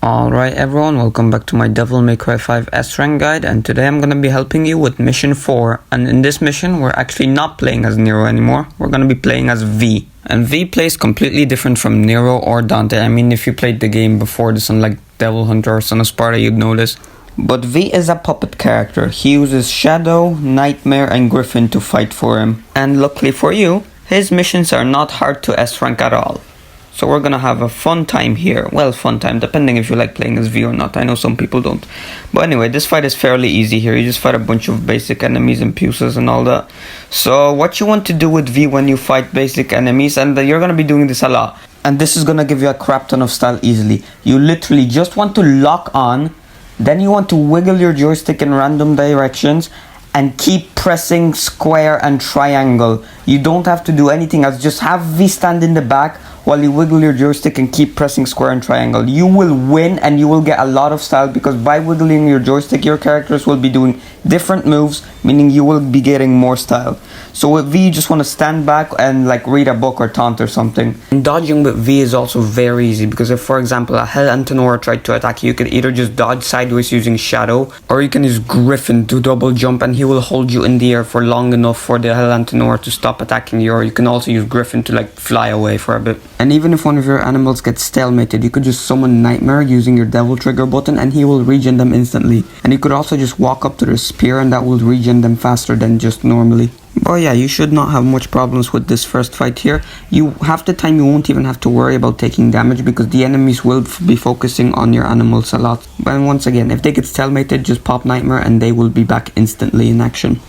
Alright everyone, welcome back to my Devil May Cry 5 S-Rank guide, and today I'm going to be helping you with mission 4. And in this mission, we're actually not playing as Nero anymore, we're going to be playing as V. And V plays completely different from Nero or Dante. I mean, if you played the game before this on like Devil Hunter or Son of Sparta, you'd know this. But V is a puppet character. He uses Shadow, Nightmare and Griffin to fight for him. And luckily for you, his missions are not hard to S-Rank at all. So we're gonna have a fun time here. Well, fun time, depending if you like playing as V or not. I know some people don't. But anyway, this fight is fairly easy here. You just fight a bunch of basic enemies and Puces and all that. So what you want to do with V when you fight basic enemies, and you're gonna be doing this a lot, and this is gonna give you a crap ton of style easily. You literally just want to lock on, then you want to wiggle your joystick in random directions, and keep pressing square and triangle. You don't have to do anything else. Just have V stand in the back while you wiggle your joystick and keep pressing square and triangle. You will win and you will get a lot of style, because by wiggling your joystick, your characters will be doing different moves, meaning you will be getting more style. So with V, you just want to stand back and like read a book or taunt or something. And dodging with V is also very easy, because if, for example, a Hell Antenora tried to attack you, you could either just dodge sideways using Shadow, or you can use Griffin to double jump and he will hold you in the air for long enough for the Hell Antenora to stop attacking you, or you can also use Griffin to like fly away for a bit. And even if one of your animals gets stalemated, you could just summon Nightmare using your Devil Trigger button and he will regen them instantly. And you could also just walk up to the spear and that will regen them faster than just normally. But yeah, you should not have much problems with this first fight here. Half the time you won't even have to worry about taking damage, because the enemies will be focusing on your animals a lot. But once again, if they get stalemated, just pop Nightmare and they will be back instantly in action.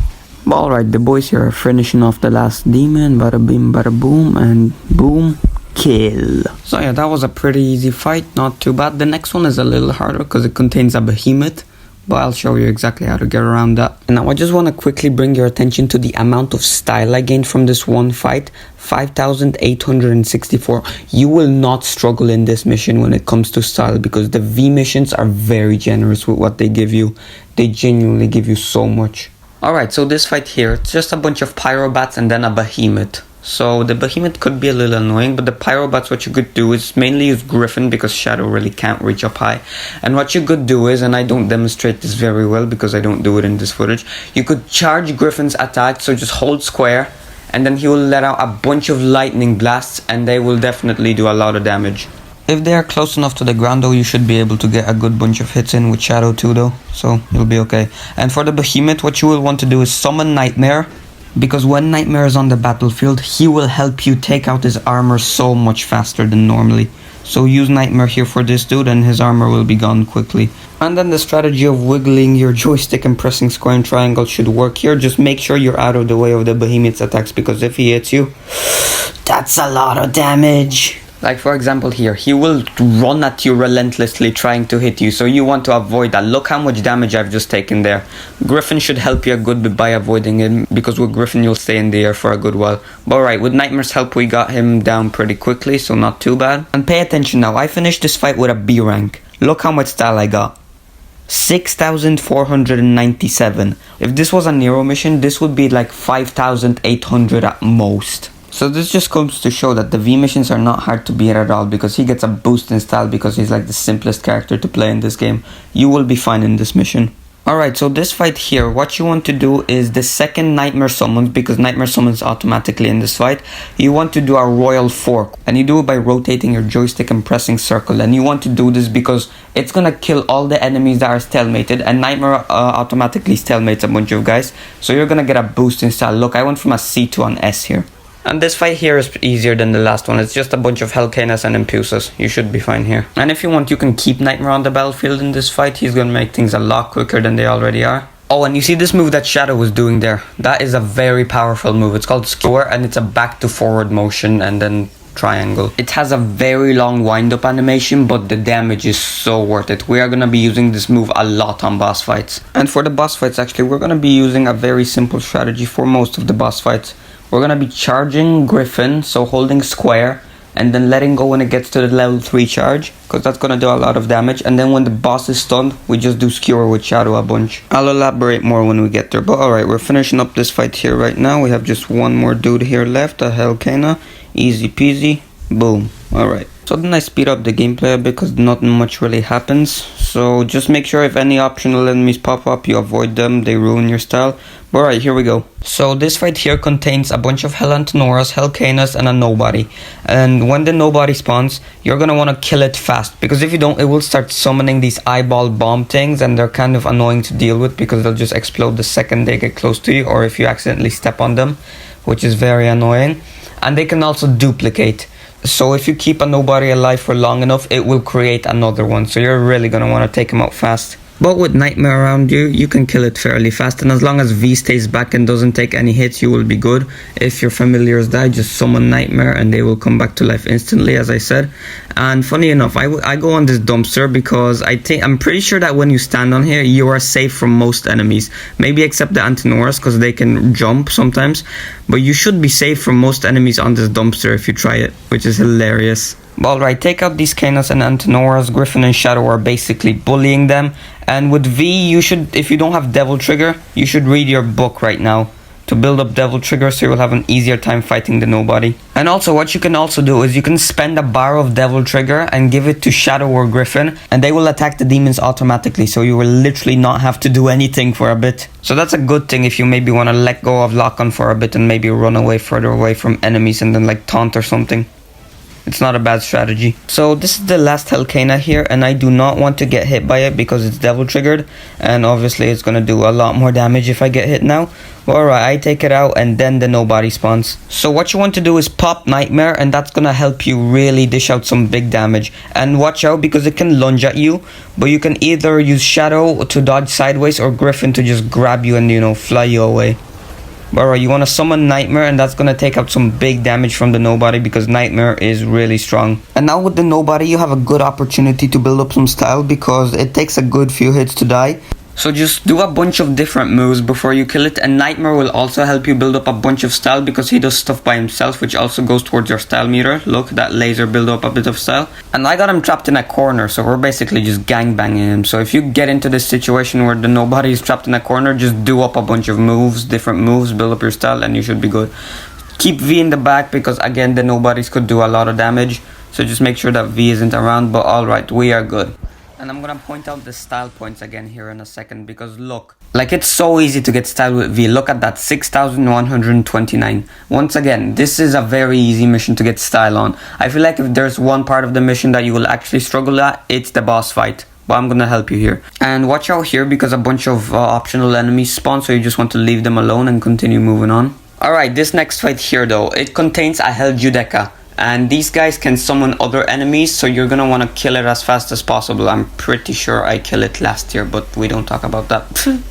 But alright, the boys here are finishing off the last demon. Bada bim, bada boom, and boom. Kill. So yeah, that was a pretty easy fight, not too bad. The next one is a little harder because it contains a behemoth, but I'll show you exactly how to get around that. And now I just want to quickly bring your attention to the amount of style I gained from this one fight. 5,864. You will not struggle in this mission when it comes to style, because the V missions are very generous with what they give you. They genuinely give you so much. Alright, so this fight here, it's just a bunch of pyrobats and then a behemoth. So the behemoth could be a little annoying, but the pyrobats, what you could do is mainly use Griffin, because Shadow really can't reach up high. And what you could do is, and I don't demonstrate this very well because I don't do it in this footage, you could charge Griffin's attack, so just hold square and then he will let out a bunch of lightning blasts and they will definitely do a lot of damage. If they are close enough to the ground though, you should be able to get a good bunch of hits in with Shadow too though, so you'll be okay. And for the behemoth, what you will want to do is summon Nightmare, because when Nightmare is on the battlefield, he will help you take out his armor so much faster than normally. So use Nightmare here for this dude and his armor will be gone quickly. And then the strategy of wiggling your joystick and pressing square and triangle should work here. Just make sure you're out of the way of the behemoth's attacks, because if he hits you, that's a lot of damage. Like for example here, he will run at you relentlessly trying to hit you, so you want to avoid that. Look how much damage I've just taken there. Griffin should help you a good bit by avoiding him, because with Griffin you'll stay in the air for a good while. But alright, with Nightmare's help we got him down pretty quickly, so not too bad. And pay attention now, I finished this fight with a B rank. Look how much style I got. 6,497. If this was a Nero mission, this would be like 5,800 at most. So this just comes to show that the V missions are not hard to beat at all, because he gets a boost in style because he's like the simplest character to play in this game. You will be fine in this mission. Alright, so this fight here, what you want to do is the second Nightmare summons, because Nightmare summons automatically in this fight. You want to do a Royal Fork, and you do it by rotating your joystick and pressing circle. And you want to do this because it's gonna kill all the enemies that are stalemated, and Nightmare automatically stalemates a bunch of guys. So you're gonna get a boost in style. Look, I went from a C to an S here. And this fight here is easier than the last one. It's just a bunch of Hellcanas and Impuces. You should be fine here. And if you want, you can keep Nightmare on the battlefield in this fight. He's gonna make things a lot quicker than they already are. Oh, and you see this move that Shadow was doing there? That is a very powerful move. It's called Skewer, and it's a back to forward motion and then triangle. It has a very long wind-up animation, but the damage is so worth it. We are gonna be using this move a lot on boss fights. And for the boss fights, actually, we're gonna be using a very simple strategy for most of the boss fights. We're gonna be charging Griffin, so holding square, and then letting go when it gets to the level 3 charge, because that's gonna do a lot of damage. And then when the boss is stunned, we just do Skewer with Shadow a bunch. I'll elaborate more when we get there. But alright, we're finishing up this fight here right now. We have just one more dude here left, a Hellcana. Easy peasy. Boom. Alright. So then I speed up the gameplay a bit because not much really happens. So just make sure if any optional enemies pop up, you avoid them, they ruin your style. But alright, here we go. So this fight here contains a bunch of Hell Antinoras, Hellcanas, and a nobody. And when the nobody spawns, you're gonna wanna kill it fast, because if you don't, it will start summoning these eyeball bomb things, and they're kind of annoying to deal with because they'll just explode the second they get close to you, or if you accidentally step on them, which is very annoying. And they can also duplicate. So if you keep a nobody alive for long enough, it will create another one. So you're really going to want to take him out fast. But with Nightmare around you, you can kill it fairly fast. And as long as V stays back and doesn't take any hits, you will be good. If your familiars die, just summon Nightmare and they will come back to life instantly, as I said. And funny enough, I go on this dumpster because I'm pretty sure that when you stand on here, you are safe from most enemies. Maybe except the Antinoras, because they can jump sometimes. But you should be safe from most enemies on this dumpster if you try it, which is hilarious. Alright, take out these Canas and Antinoras. Griffin and Shadow are basically bullying them. And with V, you should, if you don't have Devil Trigger, you should read your book right now to build up Devil Trigger so you'll have an easier time fighting the nobody. And also, what you can also do is you can spend a bar of Devil Trigger and give it to Shadow or Griffin, and they will attack the demons automatically, so you will literally not have to do anything for a bit. So that's a good thing if you maybe want to let go of Lock-On for a bit and maybe run away further away from enemies and then like taunt or something. It's not a bad strategy. So this is the last Hellcana here, and I do not want to get hit by it because it's devil triggered, and obviously it's gonna do a lot more damage if I get hit now. But alright, I take it out and then the nobody spawns. So what you want to do is pop Nightmare, and that's gonna help you really dish out some big damage. And watch out because it can lunge at you, but you can either use Shadow to dodge sideways or Griffin to just grab you and, you know, fly you away. Alright, you want to summon Nightmare, and that's going to take out some big damage from the nobody because Nightmare is really strong. And now with the nobody, you have a good opportunity to build up some style because it takes a good few hits to die. So just do a bunch of different moves before you kill it, and Nightmare will also help you build up a bunch of style because he does stuff by himself, which also goes towards your style meter. Look, that laser build up a bit of style. And I got him trapped in a corner, so we're basically just gangbanging him. So if you get into this situation where the nobody is trapped in a corner, just do up a bunch of moves, different moves, build up your style, and you should be good. Keep V in the back because again, the nobodies could do a lot of damage. So just make sure that V isn't around, but alright, we are good. And I'm gonna point out the style points again here in a second because look, like it's so easy to get style with V. Look at that, 6,129. Once again, this is a very easy mission to get style on. I feel like if there's one part of the mission that you will actually struggle at, it's the boss fight. But I'm gonna help you here. And watch out here because a bunch of optional enemies spawn, so you just want to leave them alone and continue moving on. Alright, this next fight here though, it contains a Hell Judeca. And these guys can summon other enemies, so you're gonna want to kill it as fast as possible. I'm pretty sure I killed it last year, but we don't talk about that.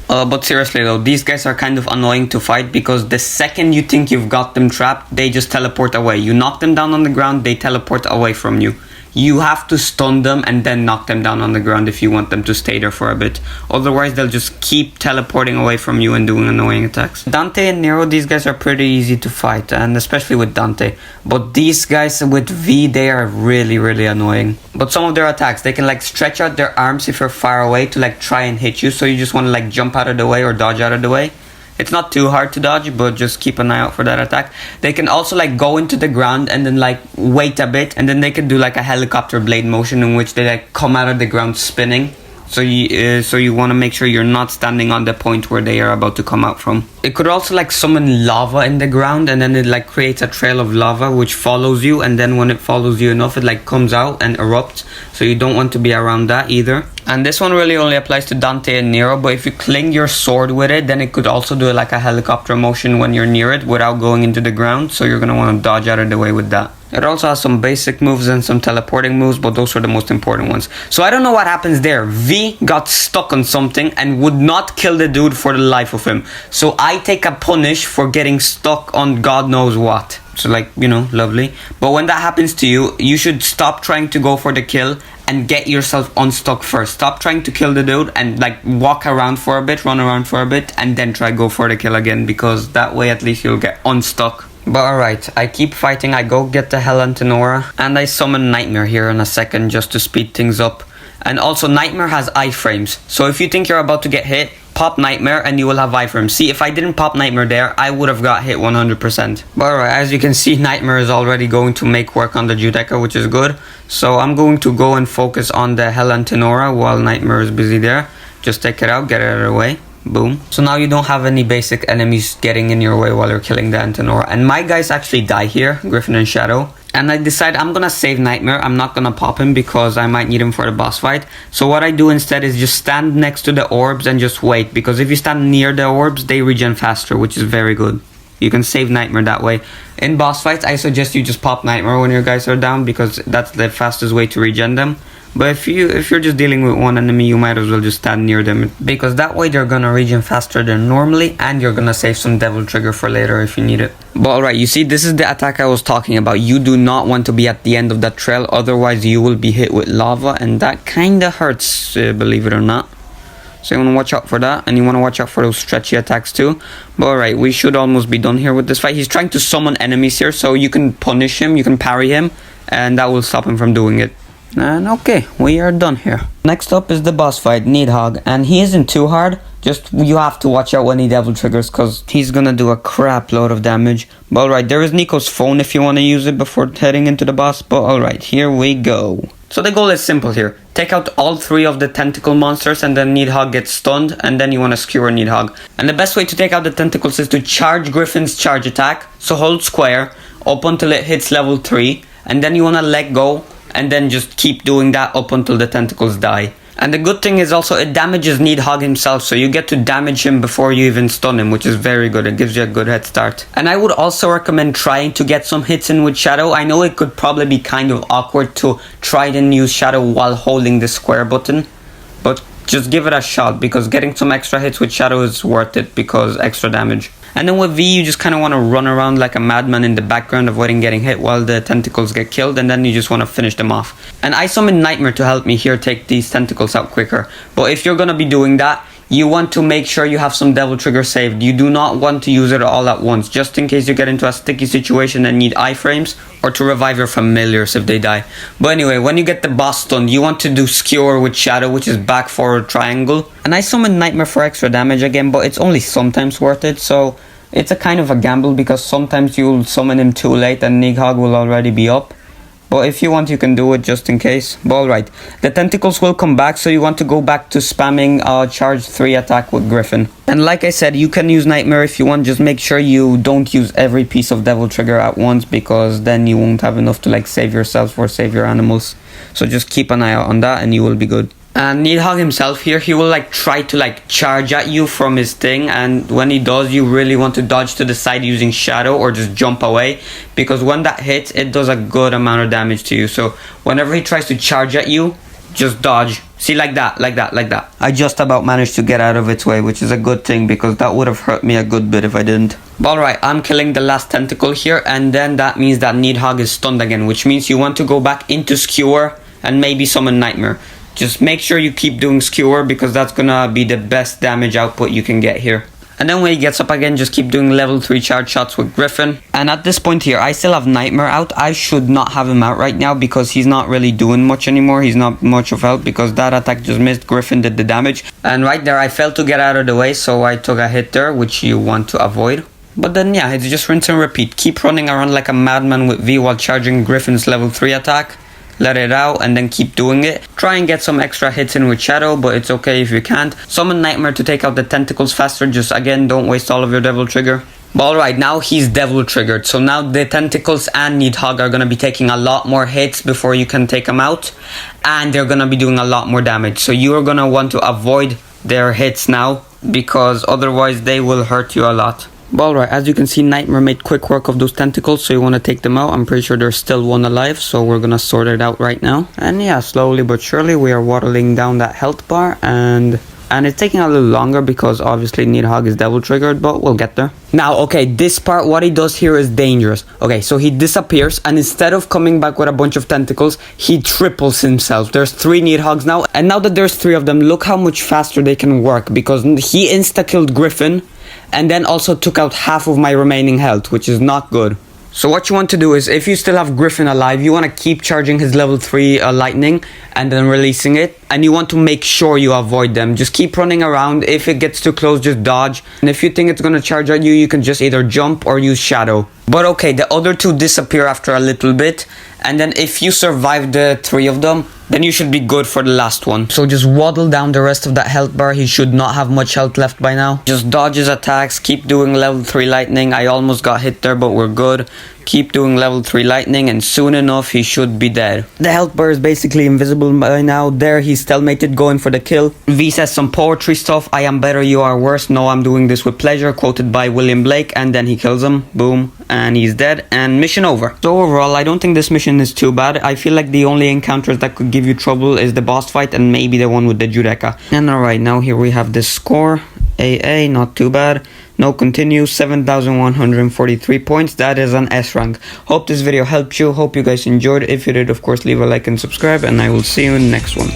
But seriously though, these guys are kind of annoying to fight because the second you think you've got them trapped, they just teleport away. You knock them down on the ground, they teleport away from you. You have to stun them and then knock them down on the ground if you want them to stay there for a bit. Otherwise, they'll just keep teleporting away from you and doing annoying attacks. Dante and Nero, these guys are pretty easy to fight, and especially with Dante. But these guys with V, they are really, really annoying. But some of their attacks, they can like stretch out their arms if you're far away to like try and hit you. So you just want to like jump out of the way or dodge out of the way. It's not too hard to dodge, but just keep an eye out for that attack. They can also like go into the ground and then like wait a bit, and then they can do like a helicopter blade motion in which they like come out of the ground spinning. So you want to make sure you're not standing on the point where they are about to come out from. It could also like summon lava in the ground, and then it like creates a trail of lava which follows you, and then when it follows you enough, it like comes out and erupts. So you don't want to be around that either. And this one really only applies to Dante and Nero, but if you cling your sword with it, then it could also do like a helicopter motion when you're near it without going into the ground, so you're gonna want to dodge out of the way with that. It also has some basic moves and some teleporting moves, but those are the most important ones. So I don't know what happens there. V got stuck on something and would not kill the dude for the life of him. So I take a punish for getting stuck on God knows what. So like, you know, lovely. But when that happens to you, you should stop trying to go for the kill and get yourself unstuck first. Stop trying to kill the dude and like walk around for a bit, run around for a bit, and then try go for the kill again, because that way at least you'll get unstuck. But alright, I keep fighting, I go get the Hell Antinora, and I summon Nightmare here in a second just to speed things up. And also Nightmare has iframes, so if you think you're about to get hit, pop Nightmare and you will have iframes. See, if I didn't pop Nightmare there, I would have got hit 100%. But alright, as you can see, Nightmare is already going to make work on the Judecca, which is good. So I'm going to go and focus on the Hell and Tenora while Nightmare is busy there. Just take it out, get it out of the way. Boom. So now you don't have any basic enemies getting in your way while you're killing the Antenora. And my guys actually die here, Griffin and Shadow. And I decide I'm gonna save Nightmare. I'm not gonna pop him because I might need him for the boss fight. So what I do instead is just stand next to the orbs and just wait. Because if you stand near the orbs, they regen faster, which is very good. You can save Nightmare that way. In boss fights, I suggest you just pop Nightmare when your guys are down because that's the fastest way to regen them. But if you're just dealing with one enemy, you might as well just stand near them because that way they're gonna regen faster than normally and you're gonna save some Devil Trigger for later if you need it. But alright, you see, this is the attack I was talking about. You do not want to be at the end of that trail, otherwise you will be hit with lava and that kinda hurts, believe it or not. So you want to watch out for that, and you want to watch out for those stretchy attacks too. But alright, we should almost be done here with this fight. He's trying to summon enemies here, so you can punish him, you can parry him, and that will stop him from doing it. And okay, we are done here. Next up is the boss fight, Nidhogg, and he isn't too hard. Just you have to watch out when he Devil Triggers because he's gonna do a crap load of damage. But alright, there is Nico's phone if you want to use it before heading into the boss. But alright, here we go. So the goal is simple here. Take out all 3 of the tentacle monsters and then Nidhogg gets stunned and then you want to skewer Nidhogg. And the best way to take out the tentacles is to charge Griffin's charge attack. So hold square up until it hits level 3 and then you want to let go. And then just keep doing that up until the tentacles die. And the good thing is also it damages Nidhogg himself, so you get to damage him before you even stun him, which is very good. It gives you a good head start. And I would also recommend trying to get some hits in with Shadow. I know it could probably be kind of awkward to try and use Shadow while holding the square button, but just give it a shot because getting some extra hits with Shadow is worth it because extra damage. And then with V, you just kind of want to run around like a madman in the background, avoiding getting hit while the tentacles get killed, and then you just want to finish them off. And I summon Nightmare to help me here take these tentacles out quicker. But if you're going to be doing that, you want to make sure you have some Devil Trigger saved. You do not want to use it all at once, just in case you get into a sticky situation and need iframes, or to revive your familiars if they die. But anyway, when you get the boss stunned, you want to do Skewer with Shadow, which is back forward triangle. And I summon Nightmare for extra damage again, but it's only sometimes worth it, so it's a kind of a gamble because sometimes you'll summon him too late and Nidhogg will already be up. But if you want, you can do it just in case. But alright, the tentacles will come back, so you want to go back to spamming charge 3 attack with Griffin. And like I said, you can use Nightmare if you want, just make sure you don't use every piece of Devil Trigger at once because then you won't have enough to like save yourself or save your animals. So just keep an eye out on that and you will be good. And Nidhogg himself here, he will like try to like charge at you from his thing, and when he does, you really want to dodge to the side using Shadow or just jump away, because when that hits, it does a good amount of damage to you. So whenever he tries to charge at you, just dodge. See, like that, like that, like that. I just about managed to get out of its way, which is a good thing because that would have hurt me a good bit if I didn't. But alright, I'm killing the last tentacle here, and then that means that Nidhogg is stunned again, which means you want to go back into Skewer and maybe summon Nightmare. Just make sure you keep doing Skewer because that's gonna be the best damage output you can get here. And then when he gets up again, just keep doing level 3 charge shots with Griffin. And at this point here, I still have Nightmare out. I should not have him out right now because he's not really doing much anymore. He's not much of help because that attack just missed. Griffin did the damage. And right there, I failed to get out of the way, so I took a hit there, which you want to avoid. But then yeah, it's just rinse and repeat. Keep running around like a madman with V while charging Griffin's level 3 attack. Let it out and then keep doing it. Try and get some extra hits in with Shadow, but it's okay if you can't. Summon Nightmare to take out the tentacles faster. Just again, don't waste all of your Devil Trigger. But alright, now he's Devil Triggered. So now the tentacles and Nidhogg are going to be taking a lot more hits before you can take them out. And they're going to be doing a lot more damage. So you are going to want to avoid their hits now, because otherwise they will hurt you a lot. But alright, as you can see, Nightmare made quick work of those tentacles, so you want to take them out. I'm pretty sure there's still one alive, so we're gonna sort it out right now. And yeah, slowly but surely we are waddling down that health bar, and it's taking a little longer because obviously Nidhogg is Devil Triggered, but we'll get there. Now, okay, this part, what he does here is dangerous. Okay, so he disappears, and instead of coming back with a bunch of tentacles, he triples himself. There's 3 Nidhoggs now, and now that there's 3 of them, look how much faster they can work, because he insta-killed Griffin, and then also took out half of my remaining health, which is not good. So what you want to do is, if you still have Griffin alive, you want to keep charging his level 3 lightning and then releasing it. And you want to make sure you avoid them. Just keep running around. If it gets too close, just dodge. And if you think it's going to charge at you, you can just either jump or use shadow. But okay, the other two disappear after a little bit. And then if you survive the 3 of them, then you should be good for the last one. So just waddle down the rest of that health bar. He should not have much health left by now. Just dodge his attacks. Keep doing level 3 lightning. I almost got hit there, but we're good. Keep doing level 3 lightning, and soon enough he should be dead. The health bar is basically invisible by now. There, he's stalemated, going for the kill. V says some poetry stuff. I am better, you are worse. No, I'm doing this with pleasure, quoted by William Blake. And then he kills him. Boom. And he's dead. And mission over. So overall, I don't think this mission is too bad. I feel like the only encounters that could give you trouble is the boss fight and maybe the one with the Judeka. And alright, now here we have this score. AA, not too bad. No continue, 7,143 points. That is an S rank. Hope this video helped you. Hope you guys enjoyed. If you did, of course, leave a like and subscribe. And I will see you in the next one.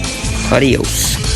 Adios.